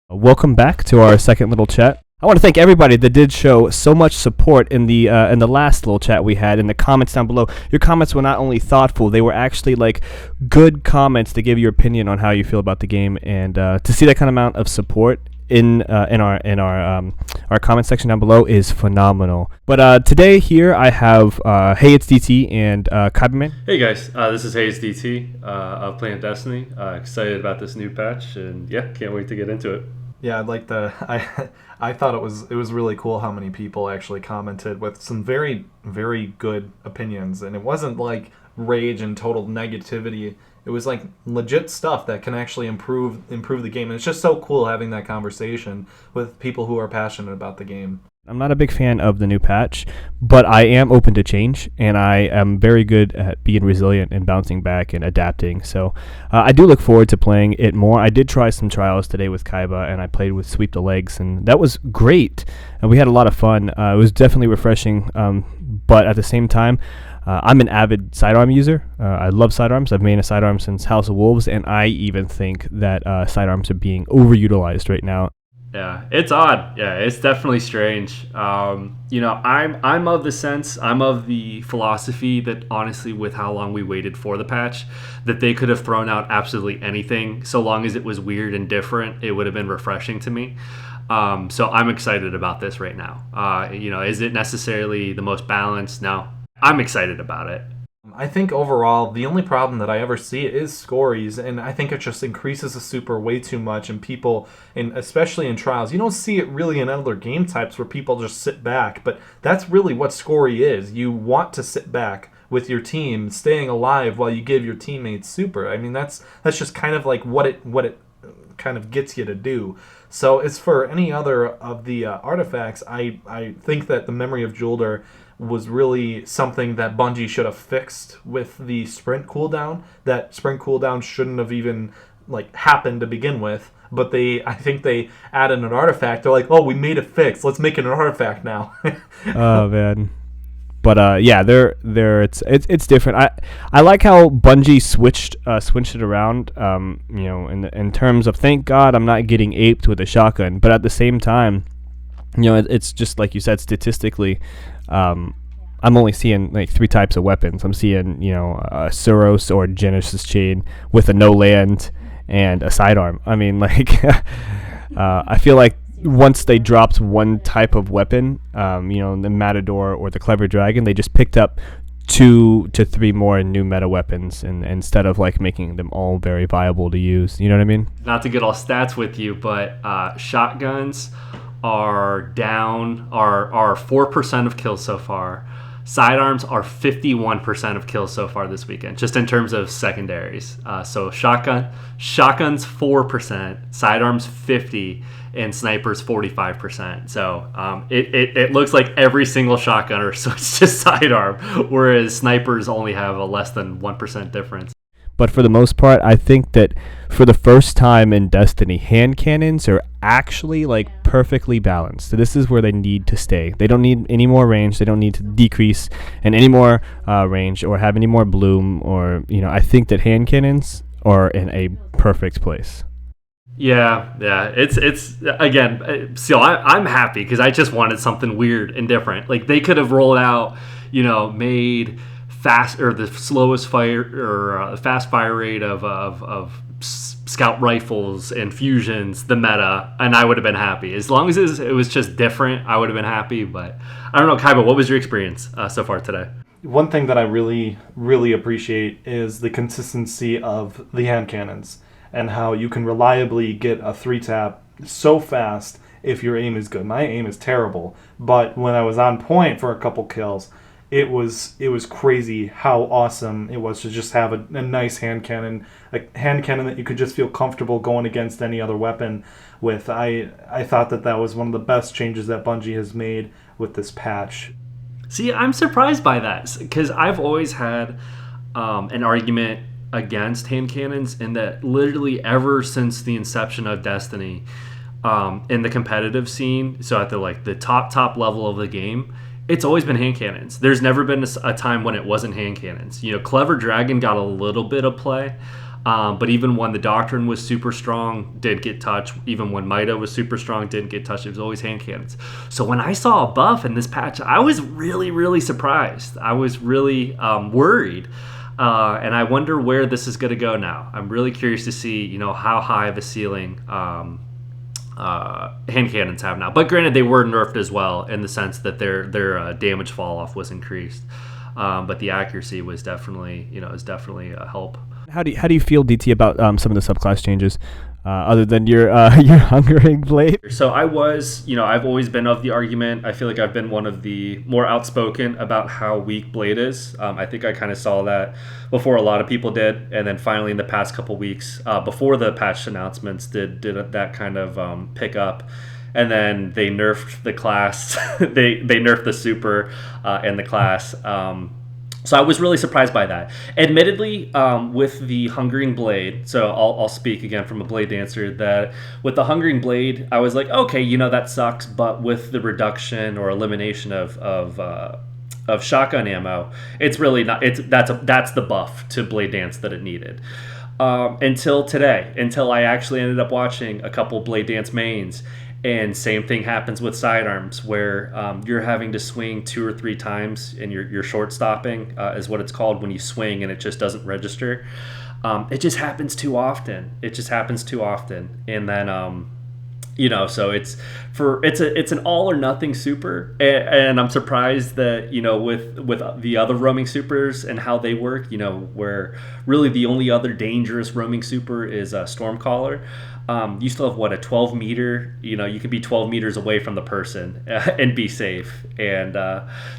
Welcome back to our second little chat. I want to thank everybody that did show so much support in the last little chat we had. In the comments down below, your comments were not only thoughtful, they were actually like good comments to give your opinion on how you feel about the game, and to see that kind of amount of support in our comment section down below is phenomenal. But today here I have Hey It's DT and Kiba. Hey guys, this is Hey It's DT of Playing Destiny. Excited about this new patch, and yeah, can't wait to get into it. Yeah, I'd like to. I thought it was really cool how many people actually commented with some very good opinions, and it wasn't like rage and total negativity. It was like legit stuff that can actually improve the game, and it's just so cool having that conversation with people who are passionate about the game. I'm not a big fan of the new patch, but I am open to change, and I am very good at being resilient and bouncing back and adapting. So I do look forward to playing it more. I did try some trials today with Kiba, and I played with Sweep the Legs, and that was great. And we had a lot of fun. It was definitely refreshing, but at the same time, I'm an avid sidearm user. I love sidearms. I've made a sidearm since House of Wolves, and I even think that sidearms are being overutilized right now. Yeah, it's odd. Yeah, it's definitely strange. I'm of the philosophy that honestly, with how long we waited for the patch, that they could have thrown out absolutely anything. So long as it was weird and different, it would have been refreshing to me. So I'm excited about this right now. Is it necessarily the most balanced? No. I'm excited about it. I think overall, the only problem that I ever see is scories, and I think it just increases the super way too much, and people, and especially in trials, you don't see it really in other game types where people just sit back, but that's really what scory is. You want to sit back with your team, staying alive while you give your teammates super. I mean, that's just kind of like what it kind of gets you to do. So as for any other of the artifacts, I think that the Memory of Julder was really something that Bungie should have fixed with the sprint cooldown. That sprint cooldown shouldn't have even happened to begin with. But I think they added an artifact. They're like, oh, we made a fix. Let's make it an artifact now. Oh man. But yeah, it's different. I like how Bungie switched it around. In terms of, thank God I'm not getting aped with a shotgun. But at the same time, it's just like you said, statistically, I'm only seeing like 3 types of weapons. I'm seeing a Suros or Genesis chain with a no land and a sidearm. I mean, I feel like once they dropped one type of weapon, the Matador or the Clever Dragon, they just picked up 2 to 3 more new meta weapons, and instead of making them all very viable to use. You know what I mean? Not to get all stats with you, but shotguns are down, are 4% of kills so far. Sidearms are 51% of kills so far this weekend, just in terms of secondaries. So shotguns 4%, sidearms 50%, and snipers 45%. So it looks like every single shotgunner switched to sidearm, whereas snipers only have a less than 1% difference. But for the most part, I think that for the first time in Destiny, hand cannons are actually perfectly balanced. So this is where they need to stay. They don't need any more range. They don't need to decrease in any more range or have any more bloom. Or I think that hand cannons are in a perfect place. Yeah. It's again. So I'm happy because I just wanted something weird and different. They could have rolled out, made fast or the slowest fire or fast fire rate of scout rifles and fusions, the meta, and I would have been happy. As long as it was just different, I would have been happy. But I don't know, Kiba, what was your experience so far today? One thing that I really appreciate is the consistency of the hand cannons and how you can reliably get a 3-tap so fast if your aim is good. My aim is terrible, but when I was on point for a couple kills, it was crazy how awesome it was to just have a nice hand cannon, a hand cannon that you could just feel comfortable going against any other weapon with. I thought that was one of the best changes that Bungie has made with this patch. See, I'm surprised by that because I've always had an argument against hand cannons, in that literally ever since the inception of Destiny, in the competitive scene, so at the top level of the game, it's always been hand cannons. There's never been a time when it wasn't hand cannons. Clever Dragon got a little bit of play, But even when the Doctrine was super strong, didn't get touched. Even when Mida was super strong, didn't get touched. It was always hand cannons. So when I saw a buff in this patch, I was really, really surprised. I was really worried. And I wonder where this is going to go now. I'm really curious to see, how high of a ceiling hand cannons have now. But granted, they were nerfed as well in the sense that their damage fall off was increased. But the accuracy was definitely, is definitely a help. How do you feel, DT, about some of the subclass changes, other than your your Hungering Blade? So I was, I've always been of the argument. I feel like I've been one of the more outspoken about how weak Blade is. I think I kind of saw that before a lot of people did, and then finally in the past couple weeks, before the patch announcements, did that kind of pick up. And then they nerfed the class. they nerfed the super and the class. So I was really surprised by that. Admittedly, with the Hungering Blade, so I'll speak again from a Blade Dancer, that with the Hungering Blade, I was like, okay, that sucks, but with the reduction or elimination of shotgun ammo, it's really not. That's the buff to Blade Dance that it needed. Until today, until I actually ended up watching a couple Blade Dance mains. And same thing happens with sidearms, where you're having to swing 2 or 3 times, and you're short stopping is what it's called when you swing and it just doesn't register. It just happens too often. And then so it's an all or nothing super, and I'm surprised that with the other roaming supers and how they work, where really the only other dangerous roaming super is Stormcaller. You still have a 12 meter, you could be 12 meters away from the person and be safe. And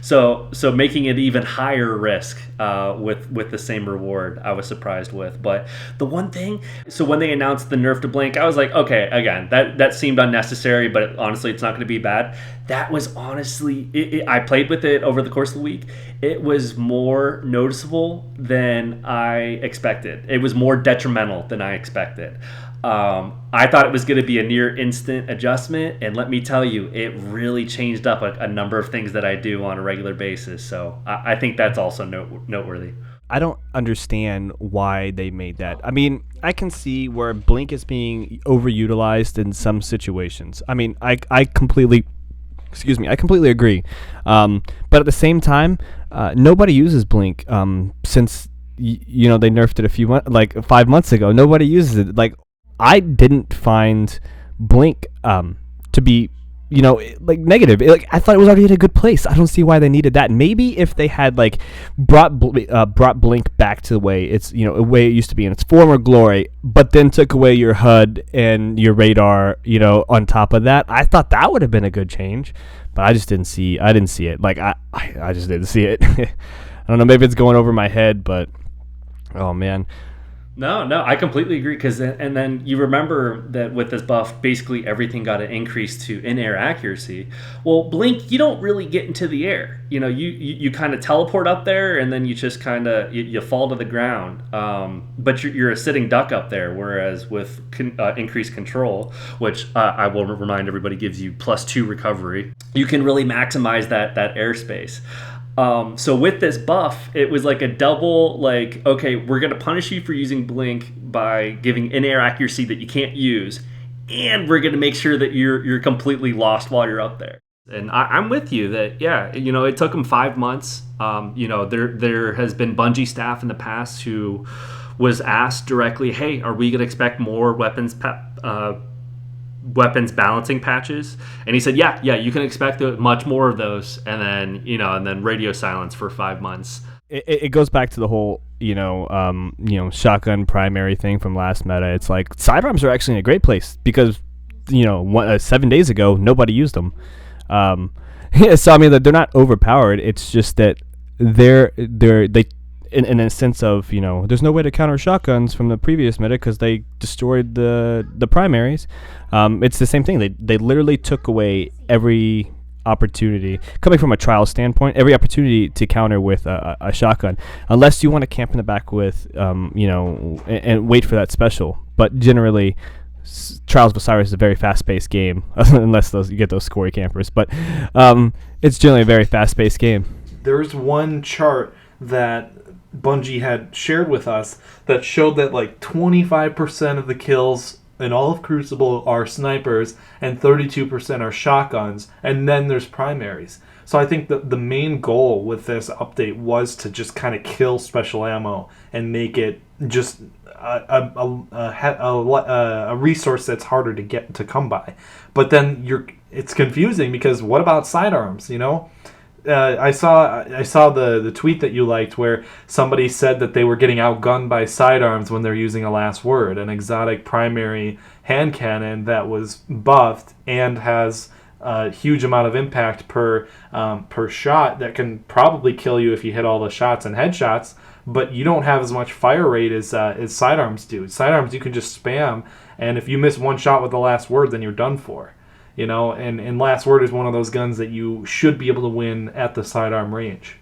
so making it even higher risk with the same reward, I was surprised with. But the one thing, so when they announced the nerf to Blink, I was like, okay, again, that seemed unnecessary, but honestly, it's not going to be bad. That was honestly, I played with it over the course of the week. It was more noticeable than I expected. It was more detrimental than I expected. I thought it was going to be a near instant adjustment, and let me tell you, it really changed up a number of things that I do on a regular basis. So I think that's also noteworthy. I don't understand why they made that. I mean, I can see where Blink is being overutilized in some situations. I mean, I completely agree. But at the same time, nobody uses Blink since they nerfed it 5 months ago. Nobody uses it. I didn't find Blink to be, negative. I thought it was already in a good place. I don't see why they needed that. Maybe if they had brought Blink back to the way it's the way it used to be in its former glory, but then took away your HUD and your radar, on top of that, I thought that would have been a good change. But I just didn't see. I didn't see it. I just didn't see it. I don't know. Maybe it's going over my head, but oh man. No, I completely agree. And then you remember that with this buff, basically everything got an increase to in-air accuracy. Well, Blink, you don't really get into the air. You kind of teleport up there, and then you just kind of you fall to the ground. But you're a sitting duck up there. Whereas with increased control, which I will remind everybody gives you +2 recovery, you can really maximize that airspace. So with this buff, it was like a double, okay, we're going to punish you for using Blink by giving in-air accuracy that you can't use, and we're going to make sure that you're completely lost while you're up there. And I'm with you that, yeah, it took them 5 months. There has been Bungie staff in the past who was asked directly, hey, are we going to expect more weapons balancing patches? And he said, yeah, you can expect much more of those. And then radio silence for 5 months. It goes back to the whole shotgun primary thing from last meta. It's like sidearms are actually in a great place because 7 days ago nobody used them. So I mean that they're not overpowered. It's just that they in a sense of, there's no way to counter shotguns from the previous meta because they destroyed the primaries. It's the same thing. They literally took away every opportunity, coming from a trial standpoint, every opportunity to counter with a shotgun, unless you want to camp in the back with, and wait for that special. But generally, Trials of Osiris is a very fast-paced game, unless you get those scory campers. But it's generally a very fast-paced game. There's one chart that Bungie had shared with us that showed that like 25% of the kills in all of Crucible are snipers and 32% are shotguns, and then there's primaries. So I think that the main goal with this update was to just kind of kill special ammo and make it just a resource that's harder to come by. But then it's confusing because what about sidearms? You know, I saw the tweet that you liked where somebody said that they were getting outgunned by sidearms when they're using a last word, an exotic primary hand cannon that was buffed and has a huge amount of impact per shot that can probably kill you if you hit all the shots and headshots, but you don't have as much fire rate as sidearms do. Sidearms you can just spam, and if you miss one shot with the last word, then you're done for. You know, and last word is one of those guns that you should be able to win at the sidearm range.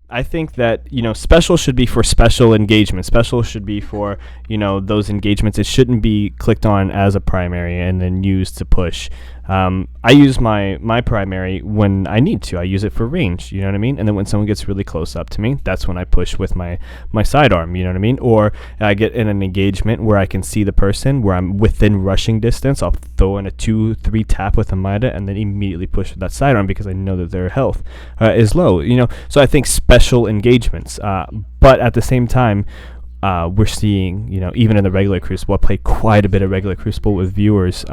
I think that, you know, special should be for special engagements. Special should be for, you know, those engagements. It shouldn't be clicked on as a primary and then used to push. I use my primary when I need to. I use it for range, you know what I mean? And then when someone gets really close up to me, that's when I push with my sidearm, you know what I mean? Or I get in an engagement where I can see the person, where I'm within rushing distance. I'll throw in a 2-3 tap with a Mida and then immediately push with that sidearm because I know that their health is low, you know? So I think special engagements. But at the same time, we're seeing, you know, even in the regular Crucible, I play quite a bit of regular Crucible with viewers.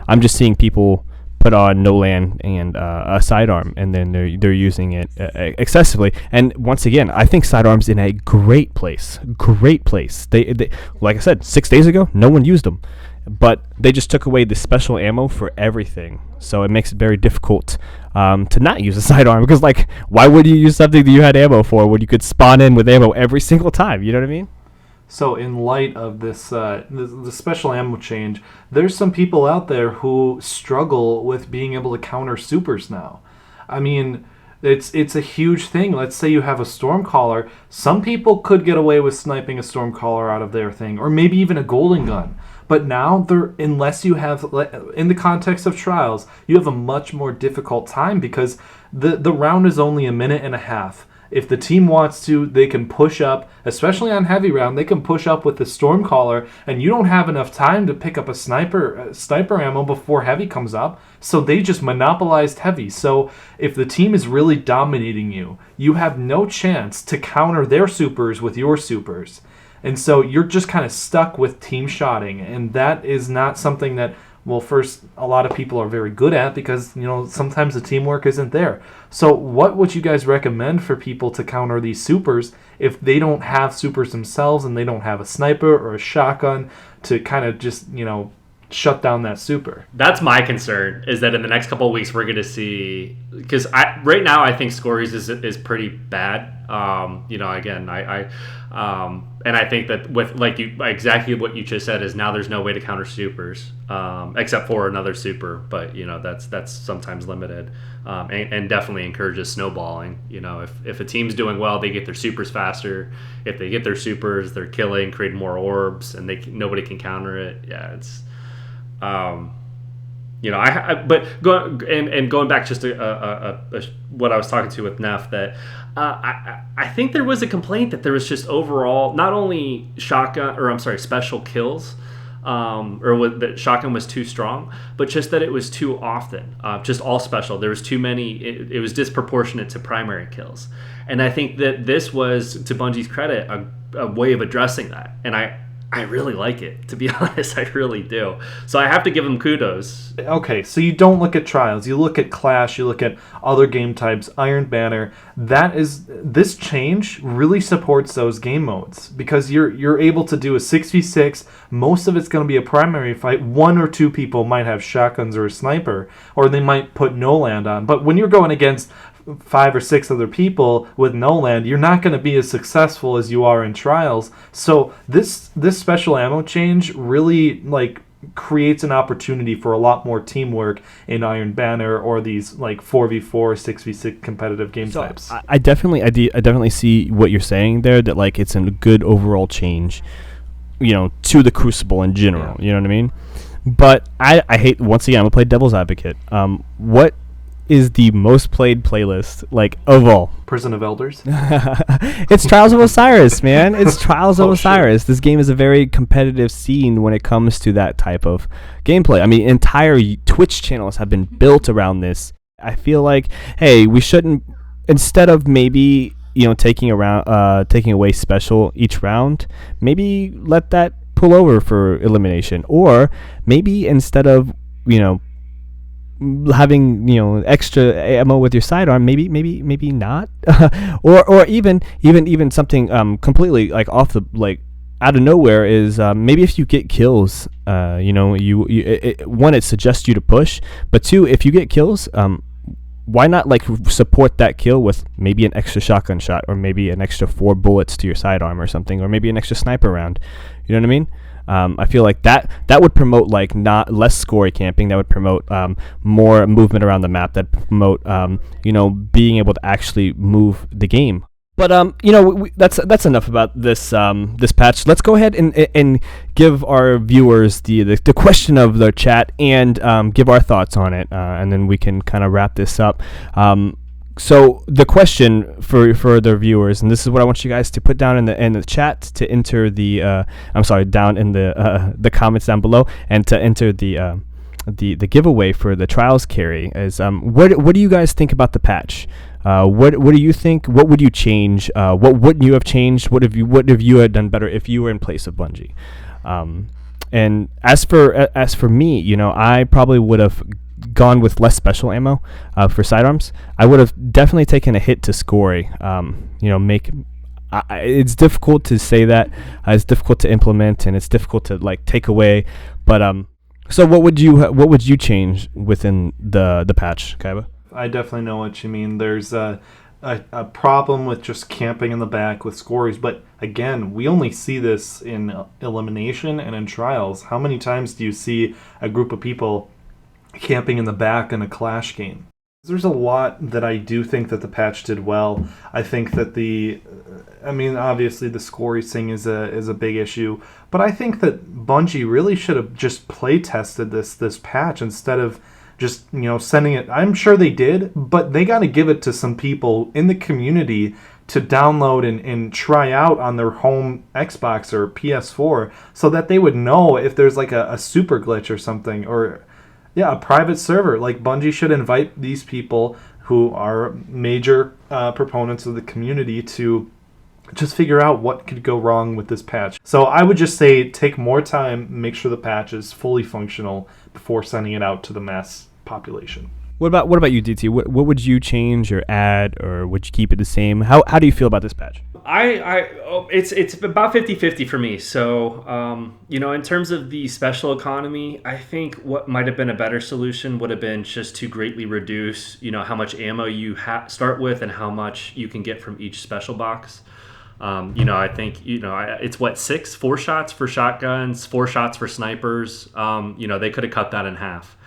I'm just seeing people put on no land and a sidearm, and then they're using it excessively. And once again, I think sidearms in a great place. They like I said, 6 days ago, no one used them, but they just took away the special ammo for everything. So it makes it very difficult to not use a sidearm, because like, why would you use something that you had ammo for when you could spawn in with ammo every single time? You know what I mean? So in light of this, the special ammo change, there's some people out there who struggle with being able to counter supers now. I mean, it's a huge thing. Let's say you have a Stormcaller. Some people could get away with sniping a Stormcaller out of their thing, or maybe even a Golden Gun. But now, unless you have, in the context of trials, you have a much more difficult time because the round is only a minute and a half. If the team wants to, they can push up, especially on heavy round, they can push up with the Stormcaller, and you don't have enough time to pick up a sniper ammo before heavy comes up, so they just monopolized heavy. So if the team is really dominating you, you have no chance to counter their supers with your supers. And so you're just kind of stuck with team shotting, and that is not something that, well, first, a lot of people are very good at because, you know, sometimes the teamwork isn't there. So what would you guys recommend for people to counter these supers if they don't have supers themselves and they don't have a sniper or a shotgun to kind of just, you know, shut down that super? That's my concern, is that in the next couple of weeks we're going to see, because right now I think Scories is pretty bad. You know, again, and I think that with exactly what you just said is now there's no way to counter supers except for another super, but you know that's sometimes limited, and definitely encourages snowballing. You know, if a team's doing well, they get their supers faster. If they get their supers, they're killing, creating more orbs, and nobody can counter it. Yeah, it's. You know, going back just what I was talking to with Neff, that I think there was a complaint that there was just overall not only special kills, that shotgun was too strong, but just that it was too often, just all special. There was too many. It was disproportionate to primary kills, and I think that this was, to Bungie's credit, a way of addressing that, and I really like it, to be honest. I really do. So I have to give them kudos. Okay, so you don't look at trials. You look at Clash. You look at other game types, Iron Banner. This change really supports those game modes because you're able to do a 6v6. Most of it's going to be a primary fight. 1 or 2 people might have shotguns or a sniper, or they might put no land on. But when you're going against 5 or 6 other people with no land, you're not going to be as successful as you are in trials. So this special ammo change really creates an opportunity for a lot more teamwork in Iron Banner or these 4v4, 6v6 competitive game types. I definitely see what you're saying there, that it's a good overall change, you know, to the Crucible in general. Yeah. You know what I mean? But I hate, once again, I'm gonna play devil's advocate. What is the most played playlist like of all. Prison of Elders. It's Trials of Osiris, man. It's Trials of Osiris. Shit. This game is a very competitive scene when it comes to that type of gameplay. I mean, entire Twitch channels have been built around this. I feel like, hey, we shouldn't, instead of maybe, taking away special each round, maybe let that pull over for elimination. Or maybe instead of, having extra ammo with your sidearm, maybe not, or even something completely like off the out of nowhere is maybe if you get kills, one, it suggests you to push, but two, if you get kills, why not support that kill with maybe an extra shotgun shot, or maybe an extra 4 bullets to your sidearm or something, or maybe an extra sniper round. You know what I mean? I feel like that would promote not less scory camping. That would promote more movement around the map. That promote being able to actually move the game. But that's enough about this patch. Let's go ahead and give our viewers the question of the chat and give our thoughts on it, and then we can kind of wrap this up. So the question for the viewers, and this is what I want you guys to put down in the chat to enter down in the comments down below, and to enter the giveaway for the trials carry is what do you guys think about the patch? What do you think? What would you change? What wouldn't you have changed? What have you had done better if you were in place of Bungie? And as for me, I probably would have gone with less special ammo for sidearms. I would have definitely taken a hit to scoring. It's difficult to say that. It's difficult to implement, and it's difficult to take away. But so what would you change within the patch, Kiba? I definitely know what you mean. There's a problem with just camping in the back with scories, but again, we only see this in elimination and in trials. How many times do you see a group of people camping in the back in a clash game? There's a lot that I do think that the patch did well. I think that obviously the scoring thing is a big issue, but I think that Bungie really should have just play tested this patch instead of just sending it. I'm sure they did, but they got to give it to some people in the community to download and try out on their home Xbox or PS4, so that they would know if there's a super glitch or something, or a private server. Bungie should invite these people who are major proponents of the community to just figure out what could go wrong with this patch. So I would just say take more time, make sure the patch is fully functional before sending it out to the mass population. What about you, DT? What would you change or add, or would you keep it the same? How do you feel about this patch? It's about 50-50 for me. So, in terms of the special economy, I think what might have been a better solution would have been just to greatly reduce, how much ammo you start with and how much you can get from each special box. I think, it's 4 shots for shotguns, 4 shots for snipers. They could have cut that in half.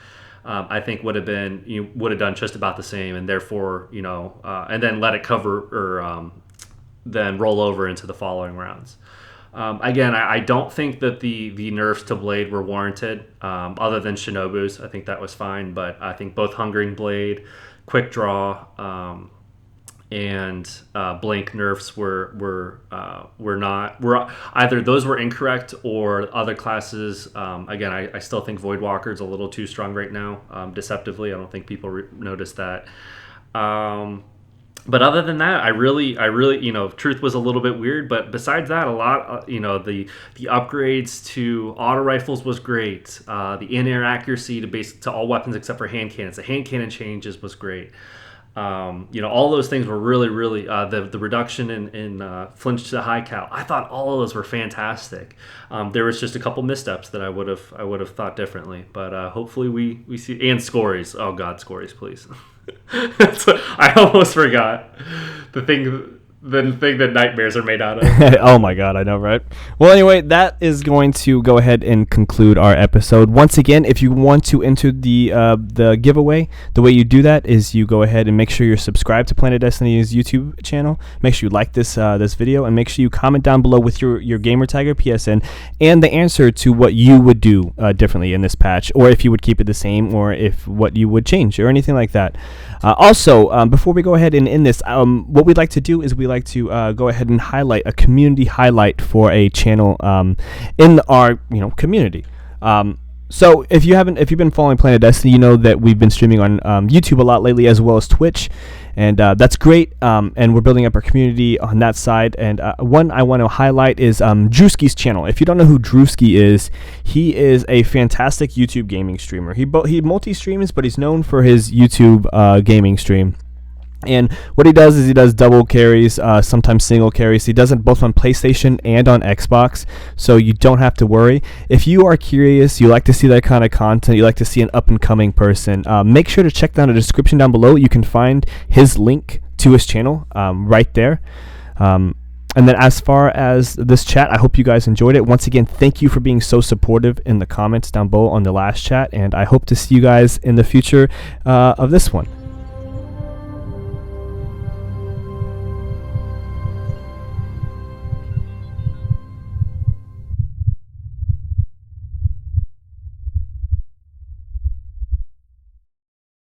I think would have done just about the same, and therefore, and then let it cover or then roll over into the following rounds. Again, I don't think that the nerfs to Blade were warranted, other than Shinobu's. I think that was fine, but I think both Hungering Blade, Quick Draw, and Blink nerfs were either those were incorrect, or other classes. Again, I still think Voidwalker's a little too strong right now, deceptively. I don't think people notice that. But other than that, I really, Truth was a little bit weird. But besides that, a lot, the upgrades to auto rifles was great. The in-air accuracy to all weapons except for hand cannons. The hand cannon changes was great. All those things were really, really, the reduction in flinch to high cal. I thought all of those were fantastic. There was just a couple missteps that I would have thought differently. But hopefully we see, and scories. Oh God, scories, please. I almost forgot the the thing that nightmares are made out of. Oh my god, I know, right? Well, anyway, that is going to go ahead and conclude our episode. Once again, if you want to enter the giveaway, the way you do that is you go ahead and make sure you're subscribed to Planet Destiny's YouTube channel. Make sure you like this video, and make sure you comment down below with your gamer tag or PSN and the answer to what you would do differently in this patch, or if you would keep it the same, or if what you would change, or anything like that. Also, before we go ahead and end this, what we'd like to do is we like to go ahead and highlight a community highlight for a channel in our community. So if you've been following Planet Destiny, you know that we've been streaming on YouTube a lot lately, as well as Twitch, and that's great. And we're building up our community on that side. And one I want to highlight is Drewski's channel. If you don't know who Drewski is, he is a fantastic YouTube gaming streamer. He multi-streams, but he's known for his YouTube gaming stream. And what he does is he does double carries, sometimes single carries. He does it both on PlayStation and on Xbox, so you don't have to worry. If you are curious, you like to see that kind of content, you like to see an up-and-coming person, make sure to check down the description down below. You can find his link to his channel right there. And then as far as this chat, I hope you guys enjoyed it. Once again, thank you for being so supportive in the comments down below on the last chat, and I hope to see you guys in the future of this one.